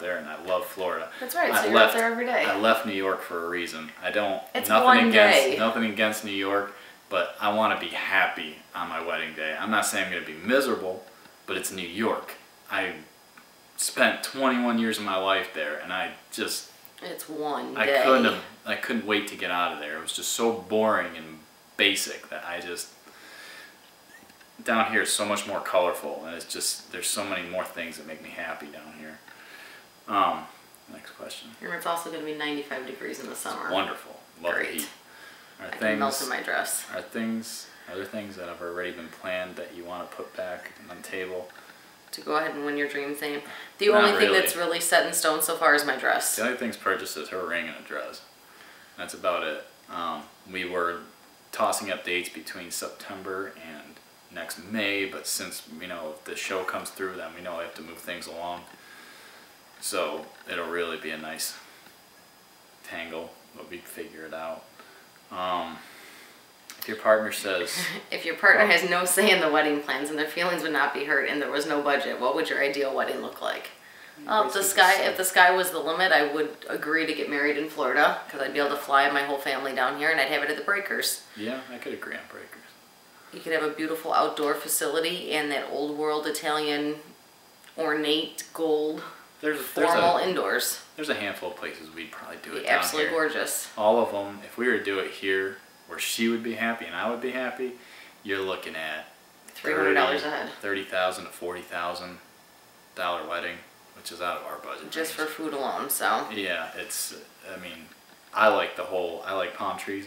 there, and I love Florida. That's right. So you're out there every day. I left New York for a reason. I don't. It's nothing one against day. nothing against New York, but I want to be happy on my wedding day. I'm not saying I'm going to be miserable, but it's New York. I spent 21 years of my life there, and I just. It's one day. I couldn't wait to get out of there. It was just so boring and basic that I just. Down here is so much more colorful, and it's just there's so many more things that make me happy down here. Next question. It's also going to be 95 degrees in the summer. Wonderful. Love the heat. I can melt in my dress. Are there things that have already been planned that you want to put back on the table? To go ahead and win your dream thing. The only thing that's really set in stone so far is my dress. The only thing's purchased is her ring and a dress. That's about it. We were tossing up dates between September and next May, but since if the show comes through, then we know I have to move things along. So it'll really be a nice tangle, but we figure it out. If your partner says... If your partner has no say in the wedding plans and their feelings would not be hurt and there was no budget, what would your ideal wedding look like? If the sky was the limit, I would agree to get married in Florida, because I'd be able to fly my whole family down here and I'd have it at the Breakers. Yeah, I could agree on Breakers. You could have a beautiful outdoor facility and that old world Italian ornate gold formal indoors. There's a handful of places we'd probably do it down here. Absolutely gorgeous. All of them, if we were to do it here, where she would be happy and I would be happy, you're looking at $300 a head. $30,000 to $40,000 wedding, which is out of our budget. Just for food alone, so. Yeah, I like palm trees.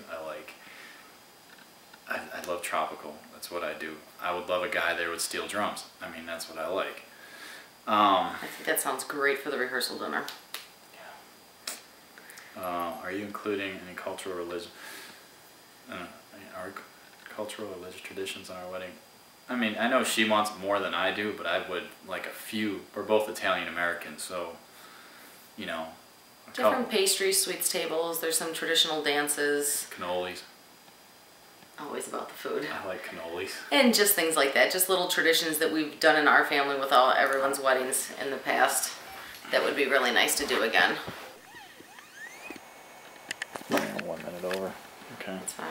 I love tropical. That's what I do. I would love a guy there with steel drums. That's what I like. I think that sounds great for the rehearsal dinner. Yeah. Are you including any cultural religion? Our cultural religious traditions on our wedding? I know she wants more than I do, but I would like a few. We're both Italian Americans, so different pastries, sweets tables. There's some traditional dances. Cannolis. Always about the food. I like cannolis. And just things like that. Just little traditions that we've done in our family with everyone's weddings in the past. That would be really nice to do again. 1 minute over. Okay. That's fine.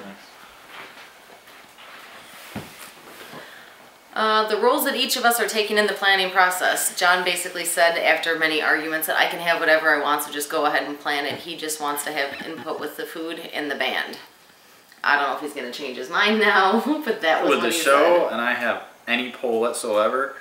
The roles that each of us are taking in the planning process. John basically said after many arguments that I can have whatever I want, so just go ahead and plan it. He just wants to have input with the food and the band. I don't know if he's going to change his mind now, but that was what he said. With the show, and I have any pull whatsoever,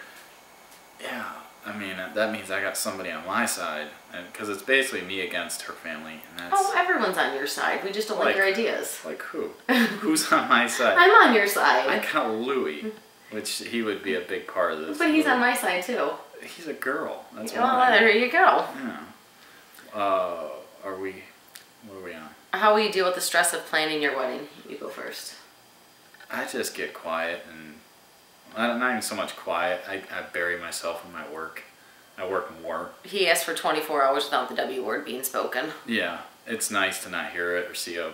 yeah, that means I got somebody on my side, because it's basically me against her family. And that's, everyone's on your side. We just don't like your ideas. Like who? Who's on my side? I'm on your side. I got Louis, which he would be a big part of this. But he's on my side too. He's a girl. That's why. There you go. Yeah. What are we on? How will you deal with the stress of planning your wedding? You go first. I just get quiet, and not even so much quiet. I bury myself in my work. I work more. He asked for 24 hours without the W word being spoken. Yeah, it's nice to not hear it or see a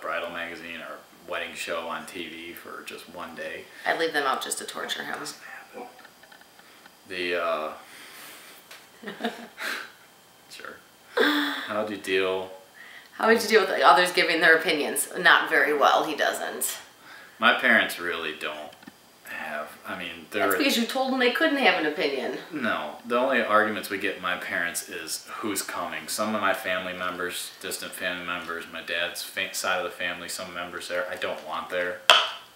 bridal magazine or wedding show on TV for just one day. I'd leave them out just to torture him. Doesn't happen. Sure. How would you deal with others giving their opinions? Not very well, he doesn't. My parents really don't have, That's because you told them they couldn't have an opinion. No, the only arguments we get with my parents is who's coming. Some of my family members, distant family members, my dad's side of the family, some members there, I don't want there.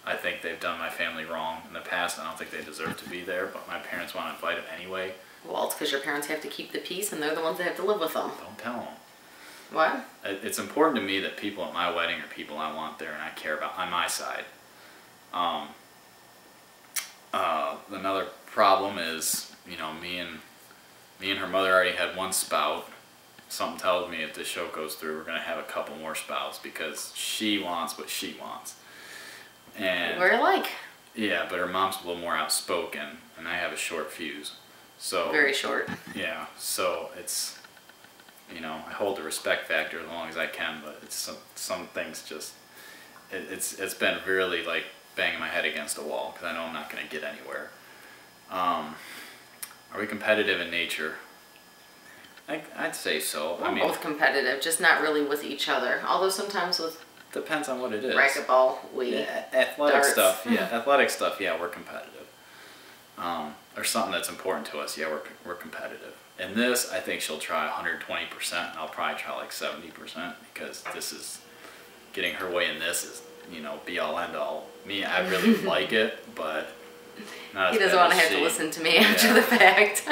I think they've done my family wrong in the past. I don't think they deserve to be there, but my parents want to invite them anyway. Well, it's because your parents have to keep the peace, and they're the ones that have to live with them. Don't tell them. What? It's important to me that people at my wedding are people I want there and I care about on my side. Another problem is, me and her mother already had one spout. Something tells me if this show goes through, we're going to have a couple more spouts because she wants what she wants. And we're alike. Yeah, but her mom's a little more outspoken, and I have a short fuse. So very short. Yeah, so it's, I hold the respect factor as long as I can, but it's some things just, it's been really like banging my head against a wall because I know I'm not going to get anywhere. Are we competitive in nature? I'd say so. We're both competitive, just not really with each other. Although sometimes with depends on what it is. racquetball, athletic darts. stuff. Yeah, athletic stuff. Yeah, we're competitive. Or something that's important to us. Yeah, we're competitive. And this, I think she'll try 120%, and I'll probably try like 70% because this is getting her way in. This is be all end all. Me, I really like it, but not as he doesn't bad want to as have to she. listen to me after the fact.